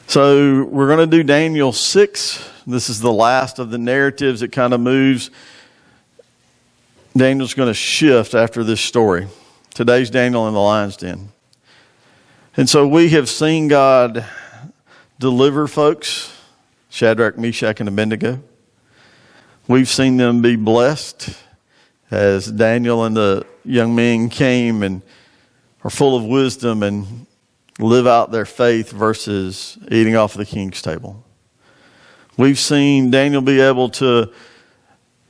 So we're going to do Daniel 6. This is the last of the narratives. It kind of moves. Daniel's going to shift after this story. Today's Daniel in the lion's den. And so we have seen God deliver folks, Shadrach, Meshach, and Abednego. We've seen them be blessed as Daniel and the young men came and are full of wisdom and live out their faith versus eating off the king's table. We've seen Daniel be able to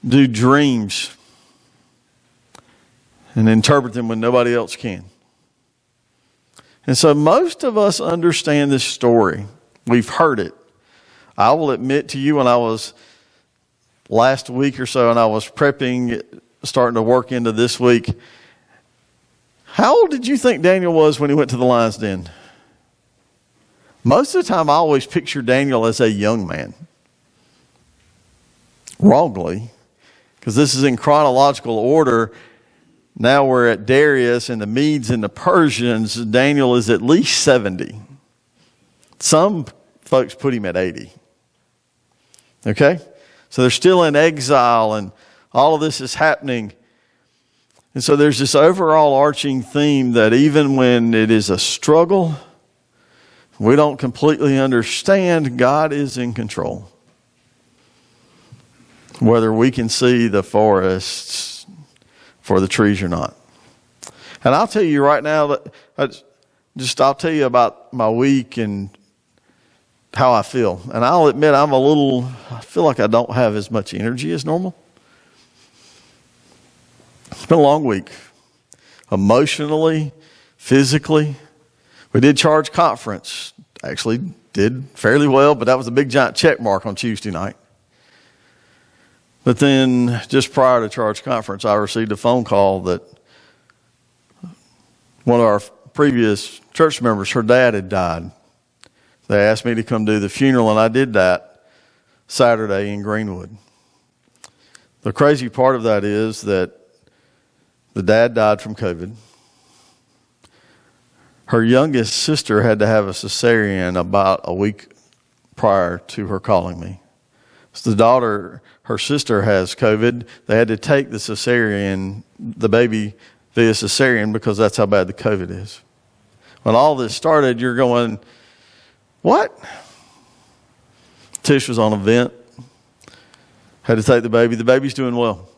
do dreams and interpret them when nobody else can. And so most of us understand this story. We've heard it. I will admit to you, when I was last week or so and I was prepping, starting to work into this week, how old did you think Daniel was when he went to the lion's den? Most of the time I always picture Daniel as a young man. Wrongly, because this is in chronological order. Now we're at Darius and the Medes and the Persians. Daniel is at least 70. Some folks put him at 80. Okay? So they're still in exile and all of this is happening. And so there's this overall arching theme that even when it is a struggle, we don't completely understand, God is in control. Whether we can see the forests for the trees or not. And I'll tell you right now that I'll tell you about my week and how I feel. And I'll admit I feel like I don't have as much energy as normal. It's been a long week. Emotionally, physically. We did Charge Conference. Actually did fairly well, but that was a big giant check mark on Tuesday night. But then just prior to Charge Conference, I received a phone call that one of our previous church members, her dad had died. They asked me to come do the funeral, and I did that Saturday in Greenwood. The crazy part of that is that the dad died from COVID. Her youngest sister had to have a cesarean about a week prior to her calling me. So the daughter, her sister has COVID. They had to take the cesarean, the baby via cesarean, because that's how bad the COVID is. When all this started, you're going, what? Tish was on a vent. Had to take the baby. The baby's doing well.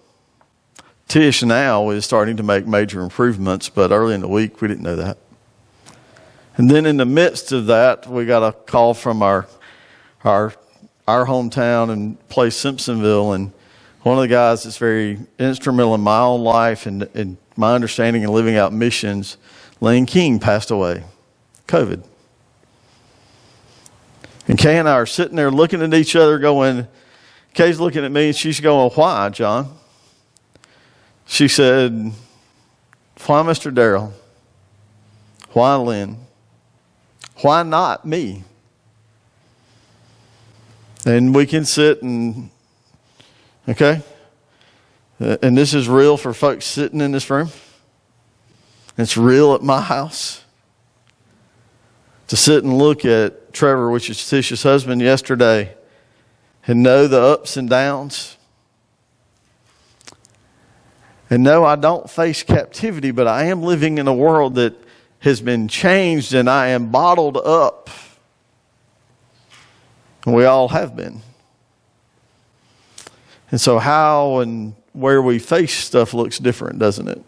Tish now is starting to make major improvements, but early in the week, we didn't know that. And then in the midst of that, we got a call from our hometown and place Simpsonville, and one of the guys that's very instrumental in my own life and my understanding and living out missions, Lane King, passed away. COVID. And Kay and I are sitting there looking at each other going, Kay's looking at me and she's going, why, John? She said, why Mr. Darrell? Why Lynn? Why not me? And we can sit and, okay? And this is real for folks sitting in this room. It's real at my house. To sit and look at Trevor, which is Tish's husband, yesterday, and know the ups and downs. And no, I don't face captivity, but I am living in a world that has been changed and I am bottled up. And we all have been. And so how and where we face stuff looks different, doesn't it?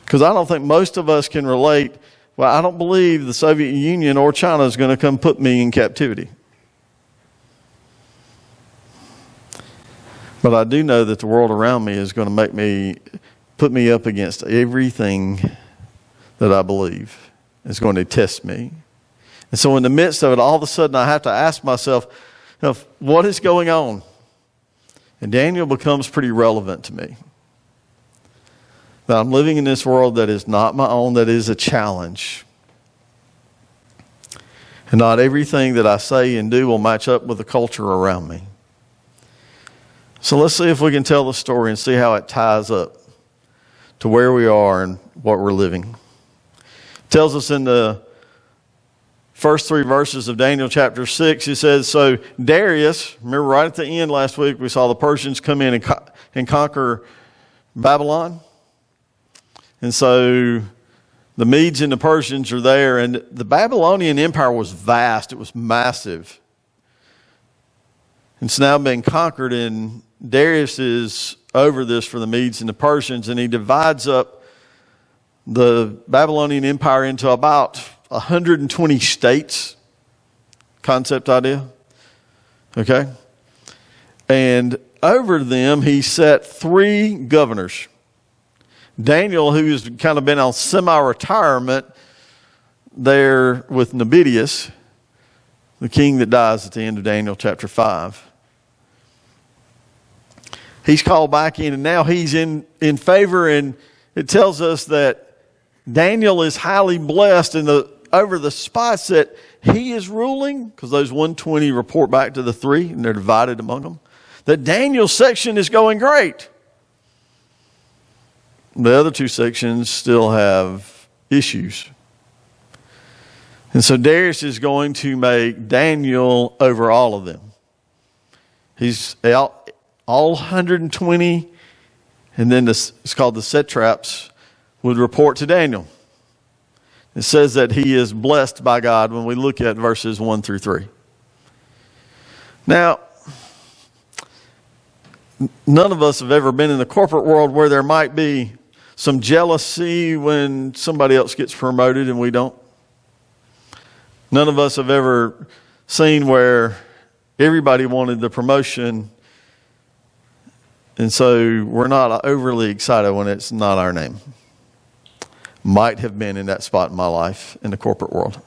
Because I don't think most of us can relate, well, I don't believe the Soviet Union or China is going to come put me in captivity. But I do know that the world around me is going to put me up against everything that I believe. It's going to test me. And so in the midst of it, all of a sudden I have to ask myself, what is going on? And Daniel becomes pretty relevant to me. That I'm living in this world that is not my own, that is a challenge. And not everything that I say and do will match up with the culture around me. So let's see if we can tell the story and see how it ties up to where we are and what we're living. It tells us in the first 3 verses of Daniel chapter 6, it says, so Darius, remember right at the end last week, we saw the Persians come in and conquer Babylon. And so the Medes and the Persians are there, and the Babylonian Empire was vast. It was massive. It's now been conquered, and Darius is over this for the Medes and the Persians, and he divides up the Babylonian Empire into about 120 states. Concept idea? Okay? And over them, he set 3 governors. Daniel, who's kind of been on semi-retirement there with Nabonidus, the king that dies at the end of Daniel chapter 5. He's called back in, and now he's in favor, and it tells us that Daniel is highly blessed over the spots that he is ruling, because those 120 report back to the 3, and they're divided among them, that Daniel's section is going great. The other 2 sections still have issues. And so Darius is going to make Daniel over all of them. He's out all 120, and then it's called the satraps would report to Daniel. It says that he is blessed by God when we look at verses 1 through 3. Now, none of us have ever been in the corporate world where there might be some jealousy when somebody else gets promoted and we don't. None of us have ever seen where everybody wanted the promotion, and so we're not overly excited when it's not our name. Might have been in that spot in my life in the corporate world.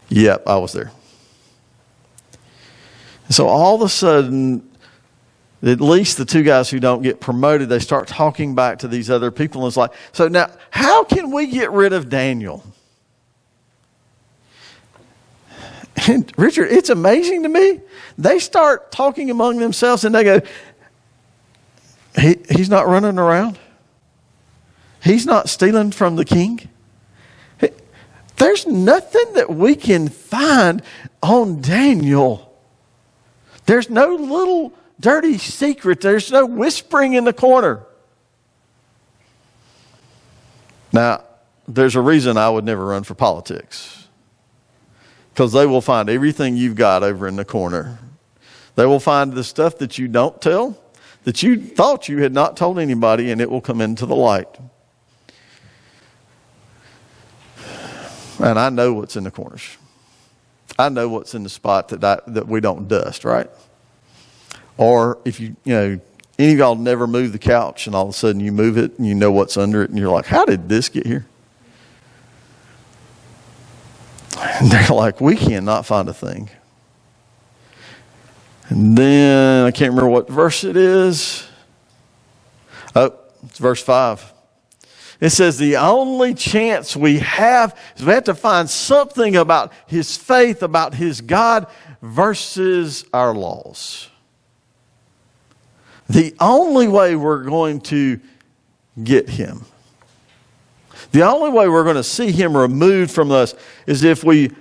Yep, I was there. And so all of a sudden, at least the 2 guys who don't get promoted, they start talking back to these other people. And it's like, so now, how can we get rid of Daniel? And Richard, it's amazing to me. They start talking among themselves, and they go, he's not running around. He's not stealing from the king. There's nothing that we can find on Daniel. There's no little dirty secret. There's no whispering in the corner. Now, there's a reason I would never run for politics. Because they will find everything you've got over in the corner. They will find the stuff that you don't tell, that you thought you had not told anybody, and it will come into the light. And I know what's in the corners. I know what's in the spot that we don't dust, right? Or if any of y'all never move the couch and all of a sudden you move it and you know what's under it and you're like, how did this get here? And they're like, we cannot find a thing. And then I can't remember what verse it is. Oh, it's verse 5. It says the only chance we have is we have to find something about his faith, about his God versus our laws. The only way we're going to get him, the only way we're going to see him removed from us is if we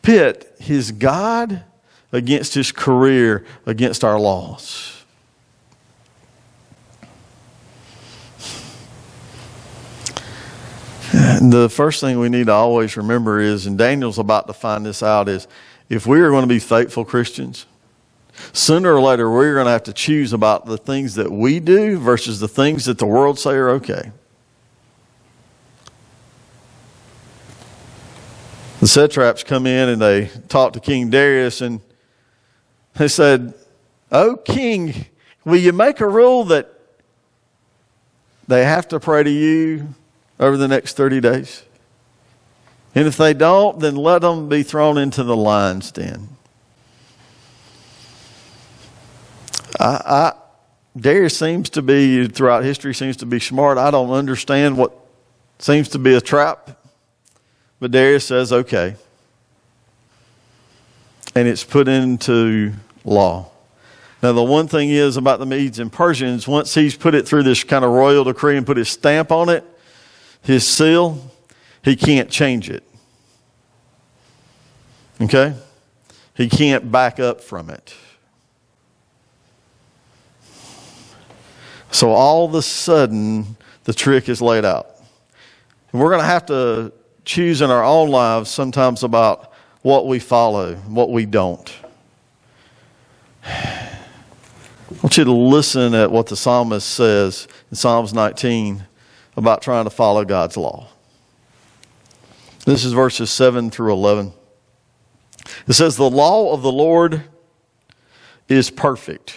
pit his God against his career, against our laws. And the first thing we need to always remember is, and Daniel's about to find this out, is if we are going to be faithful Christians, sooner or later we're going to have to choose about the things that we do versus the things that the world say are okay. The satraps come in and they talk to King Darius, and they said, "Oh, King, will you make a rule that they have to pray to you over the next 30 days? And if they don't, then let them be thrown into the lion's den." Darius seems to be, throughout history, seems to be smart. I don't understand what seems to be a trap. But Darius says, okay. And it's put into law. Now, the one thing is about the Medes and Persians, once he's put it through this kind of royal decree and put his stamp on it, his seal, he can't change it. Okay? He can't back up from it. So all of a sudden, the trick is laid out. And we're going to have to choose in our own lives sometimes about what we follow, what we don't. I want you to listen at what the psalmist says in Psalms 19 about trying to follow God's law. This is verses 7 through 11. It says, "The law of the Lord is perfect.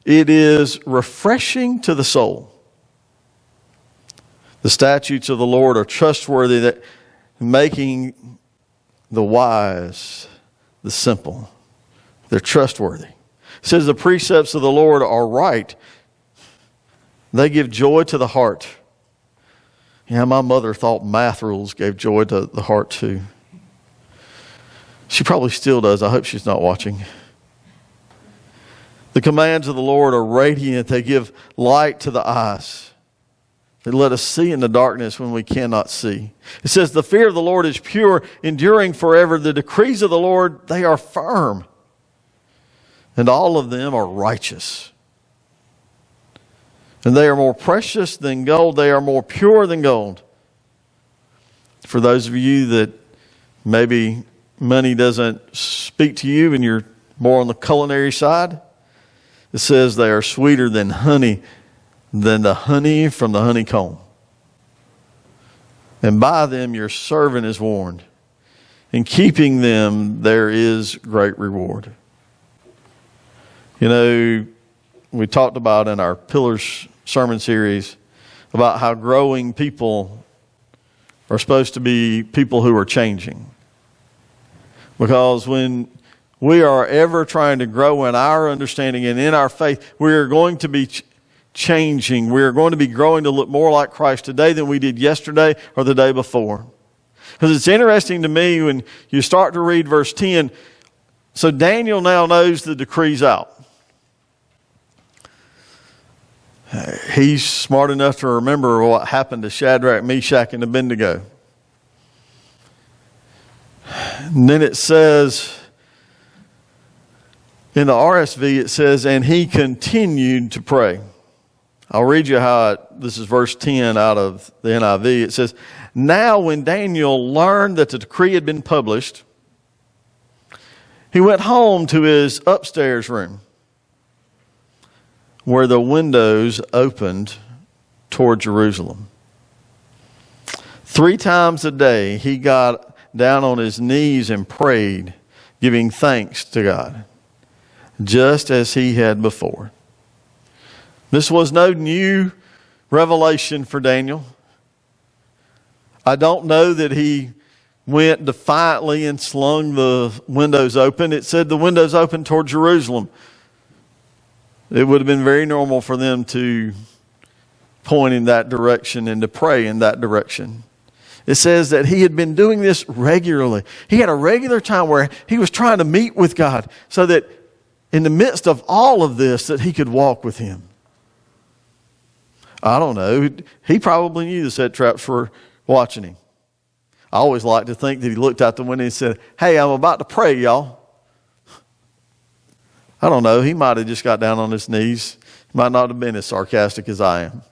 It is refreshing to the soul. The statutes of the Lord are trustworthy, that making the wise the simple." They're trustworthy. It says the precepts of the Lord are right. They give joy to the heart. Yeah, my mother thought math rules gave joy to the heart too. She probably still does. I hope she's not watching. The commands of the Lord are radiant. They give light to the eyes. They let us see in the darkness when we cannot see. It says the fear of the Lord is pure, enduring forever. The decrees of the Lord, they are firm, and all of them are righteous. And they are more precious than gold. They are more pure than gold. For those of you that maybe money doesn't speak to you and you're more on the culinary side, it says they are sweeter than honey, than the honey from the honeycomb. And by them your servant is warned. In keeping them there is great reward. You know, we talked about in our Pillars sermon series about how growing people are supposed to be people who are changing. Because when we are ever trying to grow in our understanding and in our faith, we are going to be changing. We are going to be growing to look more like Christ today than we did yesterday or the day before. Because it's interesting to me when you start to read verse 10. So Daniel now knows the decree's out. He's smart enough to remember what happened to Shadrach, Meshach, and Abednego. And then it says, in the RSV, it says, and he continued to pray. I'll read you this is verse 10 out of the NIV. It says, now when Daniel learned that the decree had been published, he went home to his upstairs room, where the windows opened toward Jerusalem. 3 times a day he got down on his knees and prayed, giving thanks to God, just as he had before. This was no new revelation for Daniel. I don't know that he went defiantly and slung the windows open. It said the windows opened toward Jerusalem. It would have been very normal for them to point in that direction and to pray in that direction. It says that he had been doing this regularly. He had a regular time where he was trying to meet with God so that in the midst of all of this that he could walk with him. I don't know. He probably knew the set traps were watching him. I always like to think that he looked out the window and said, hey, I'm about to pray, y'all. I don't know. He might have just got down on his knees. He might not have been as sarcastic as I am.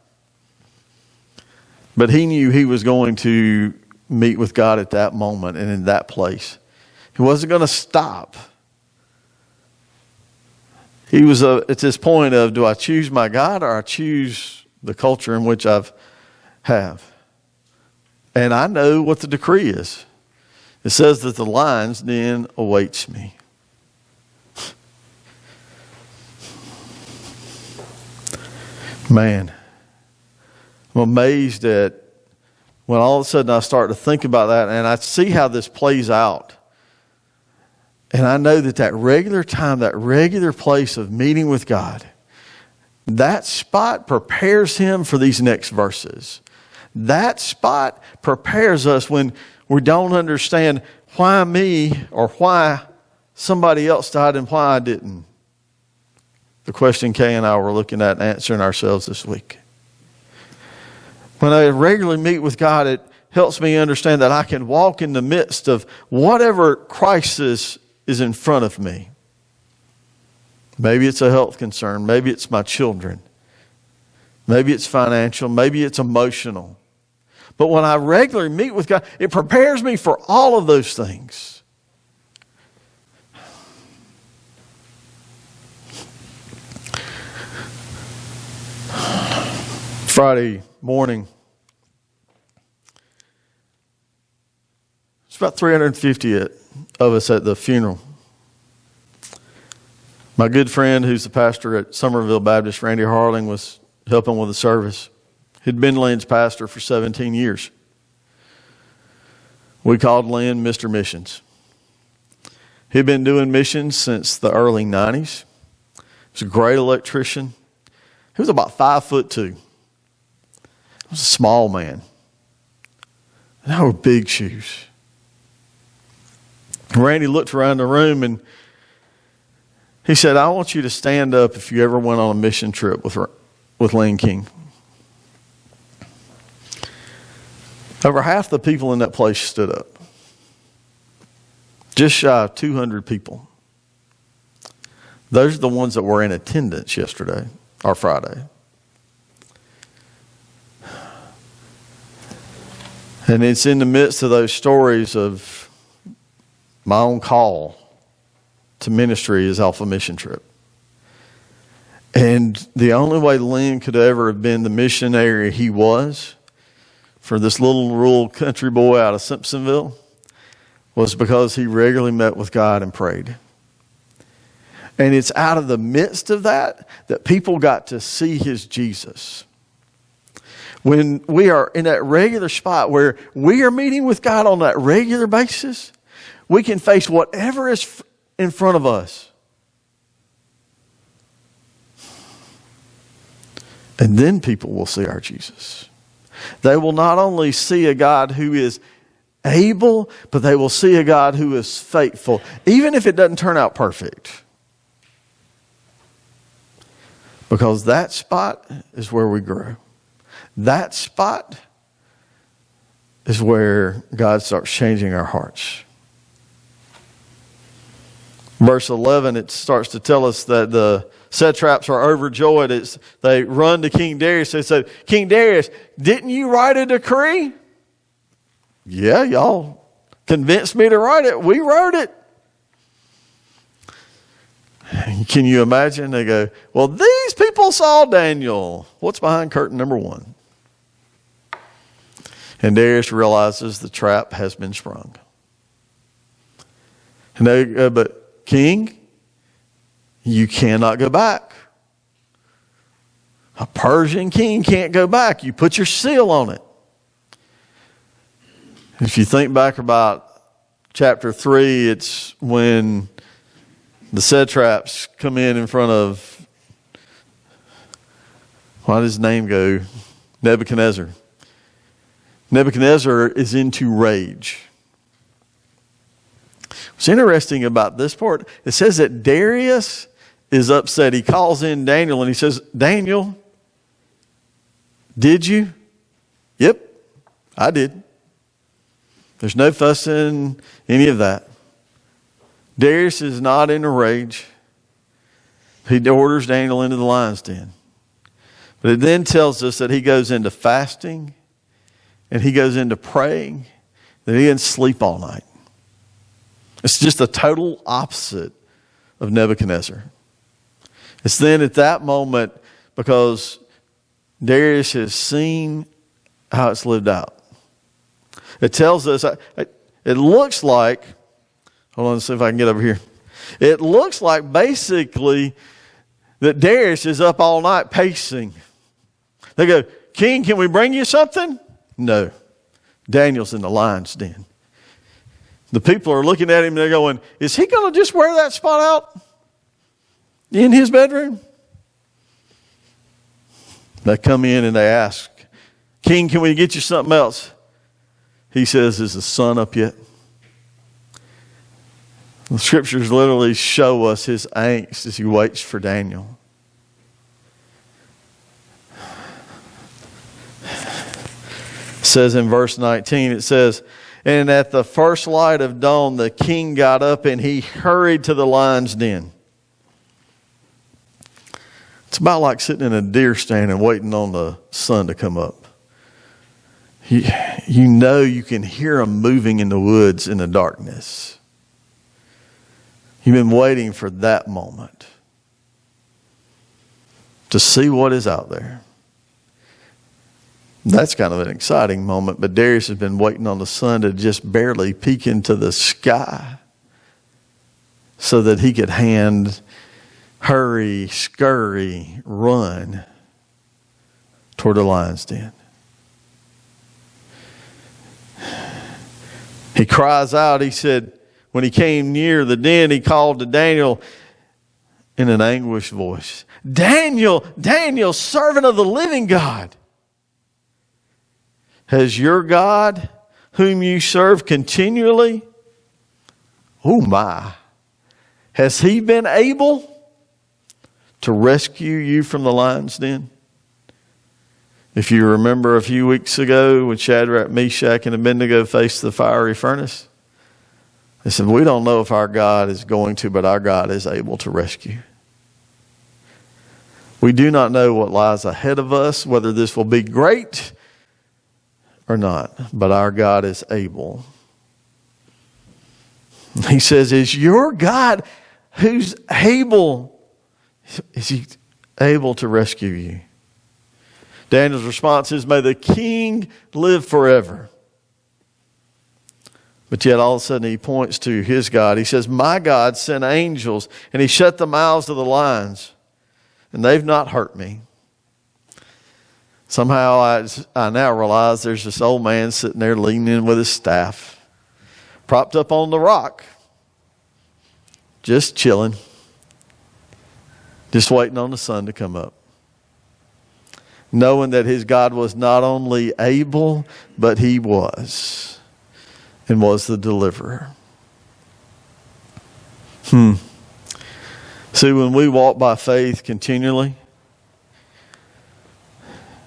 But he knew he was going to meet with God at that moment and in that place. He wasn't going to stop. He was at this point of, do I choose my God or I choose the culture in which I have? And I know what the decree is. It says that the lion's den awaits me. Man, I'm amazed at when all of a sudden I start to think about that and I see how this plays out. And I know that regular time, that regular place of meeting with God, that spot prepares him for these next verses. That spot prepares us when we don't understand why me or why somebody else died and why I didn't. The question Kay and I were looking at and answering ourselves this week. When I regularly meet with God, helps me understand that I can walk in the midst of whatever crisis is in front of me. Maybe it's a health concern. Maybe it's my children. Maybe it's financial. Maybe it's emotional. But when I regularly meet with God, it prepares me for all of those things. Friday morning, it's about 350 of us at the funeral. My good friend, who's the pastor at Somerville Baptist, Randy Harling, was helping with the service. He'd been Lynn's pastor for 17 years. We called Lynn Mr. Missions. He'd been doing missions since the early 90s. He was a great electrician. He was about 5'2". He was a small man. And they were big shoes. Randy looked around the room and he said, I want you to stand up if you ever went on a mission trip with Lynn King. Over half the people in that place stood up. Just shy of 200 people. Those are the ones that were in attendance yesterday or Friday. And it's in the midst of those stories of my own call to ministry is Alpha Mission Trip. And the only way Lynn could ever have been the missionary he was for this little rural country boy out of Simpsonville was because he regularly met with God and prayed. And it's out of the midst of that people got to see his Jesus. When we are in that regular spot where we are meeting with God on that regular basis, we can face whatever is in front of us. And then people will see our Jesus. They will not only see a God who is able, but they will see a God who is faithful, even if it doesn't turn out perfect. Because that spot is where we grow. That spot is where God starts changing our hearts. Verse 11, it starts to tell us that the satraps are overjoyed. They run to King Darius. They say, King Darius, didn't you write a decree? Yeah, y'all convinced me to write it. We wrote it. Can you imagine? They go, well, these people saw Daniel. What's behind curtain number 1? And Darius realizes the trap has been sprung. And they go, but King, you cannot go back. A Persian king can't go back. You put your seal on it. If you think back about chapter 3, it's when the satraps come in front of, why does his name go? Nebuchadnezzar. Nebuchadnezzar is into rage. What's interesting about this part, it says that Darius is upset. He calls in Daniel and he says, Daniel, did you? Yep, I did. There's no fussing, any of that. Darius is not in a rage. He orders Daniel into the lion's den. But it then tells us that he goes into fasting and he goes into praying, that he didn't sleep all night. It's just the total opposite of Nebuchadnezzar. It's then at that moment, because Darius has seen how it's lived out. It tells us, it looks like, hold on, let's see if I can get over here. It looks like basically that Darius is up all night pacing. They go, King, can we bring you something? No. Daniel's in the lion's den. The people are looking at him and they're going, is he going to just wear that spot out in his bedroom? They come in and they ask, King, can we get you something else? He says, is the sun up yet? The scriptures literally show us his angst as he waits for Daniel. says in verse 19, it says, "And at the first light of dawn, the king got up and he hurried to the lion's den." It's about like sitting in a deer stand and waiting on the sun to come up. You know you can hear them moving in the woods in the darkness. You've been waiting for that moment to see what is out there. That's kind of an exciting moment, but Darius has been waiting on the sun to just barely peek into the sky so that he could hurry, scurry, run toward the lion's den. He cries out, he said, when he came near the den, he called to Daniel in an anguished voice, "Daniel, Daniel, servant of the living God, has your God, whom you serve continually, has he been able to rescue you from the lion's den?" If you remember a few weeks ago when Shadrach, Meshach, and Abednego faced the fiery furnace, they said, "We don't know if our God is going to, but our God is able to rescue." We do not know what lies ahead of us, whether this will be great or not, but our God is able. He says, "Is your God who's able, is he able to rescue you?" Daniel's response is, "May the king live forever." But yet all of a sudden he points to his God. He says, "My God sent angels and he shut the mouths of the lions and they've not hurt me." Somehow I now realize there's this old man sitting there leaning in with his staff, propped up on the rock, just chilling, just waiting on the sun to come up, knowing that his God was not only able, but he was, and was the deliverer. See, when we walk by faith continually,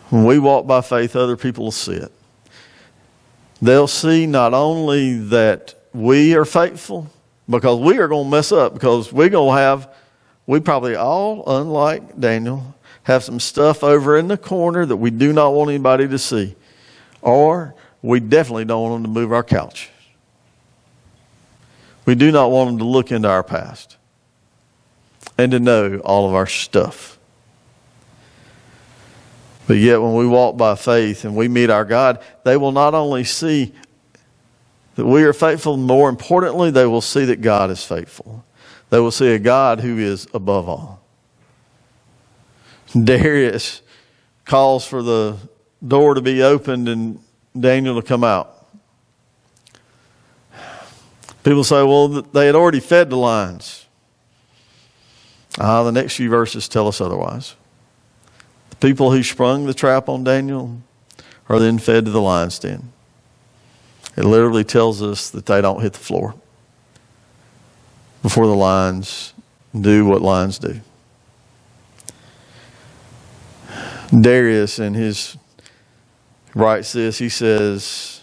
when we walk by faith, other people will see it. They'll see not only that we are faithful, because we are going to mess up, because we probably all, unlike Daniel, have some stuff over in the corner that we do not want anybody to see. Or we definitely don't want them to move our couch. We do not want them to look into our past and to know all of our stuff. But yet when we walk by faith and we meet our God, they will not only see that we are faithful, more importantly, they will see that God is faithful. They will see a God who is above all. Darius calls for the door to be opened and Daniel to come out. People say, well, they had already fed the lions. The next few verses tell us otherwise. The people who sprung the trap on Daniel are then fed to the lion's den. It literally tells us that they don't hit the floor before the lions do what lions do. Darius writes this, he says,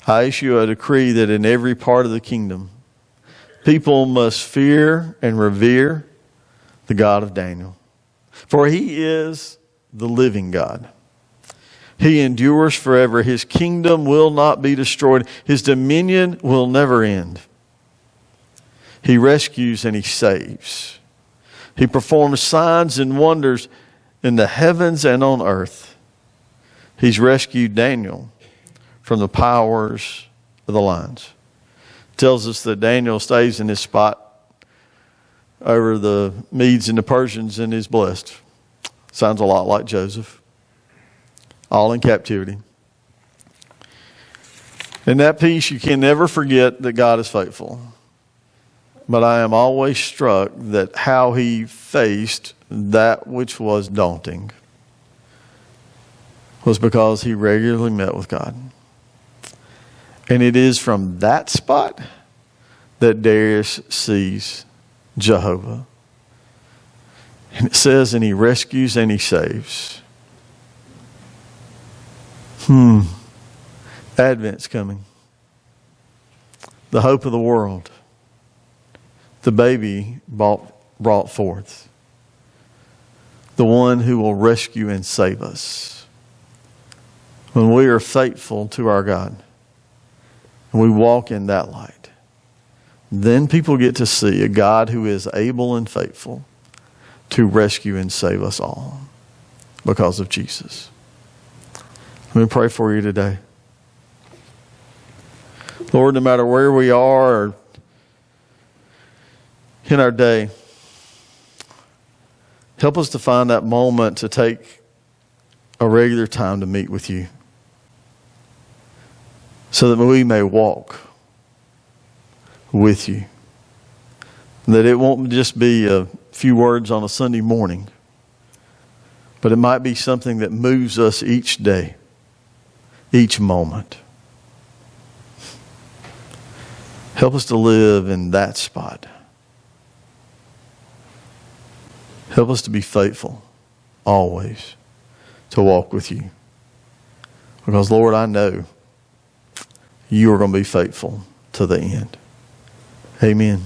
"I issue a decree that in every part of the kingdom, people must fear and revere the God of Daniel. For he is the living God. He endures forever. His kingdom will not be destroyed. His dominion will never end. He rescues and he saves. He performs signs and wonders in the heavens and on earth. He's rescued Daniel from the powers of the lions." It tells us that Daniel stays in his spot over the Medes and the Persians and is blessed. Sounds a lot like Joseph. All in captivity. In that piece, you can never forget that God is faithful. But I am always struck that how he faced that which was daunting was because he regularly met with God. And it is from that spot that Darius sees Jehovah. And it says, and he rescues and he saves. Advent's coming. The hope of the world. The baby brought forth. The one who will rescue and save us. When we are faithful to our God and we walk in that light, then people get to see a God who is able and faithful to rescue and save us all because of Jesus. Let me pray for you today. Lord, no matter where we are in our day, help us to find that moment to take a regular time to meet with you so that we may walk with you. And that it won't just be a few words on a Sunday morning, but it might be something that moves us each day, each moment. Help us to live in that spot. Help us to be faithful, always, to walk with you. Because, Lord, I know you are going to be faithful to the end. Amen.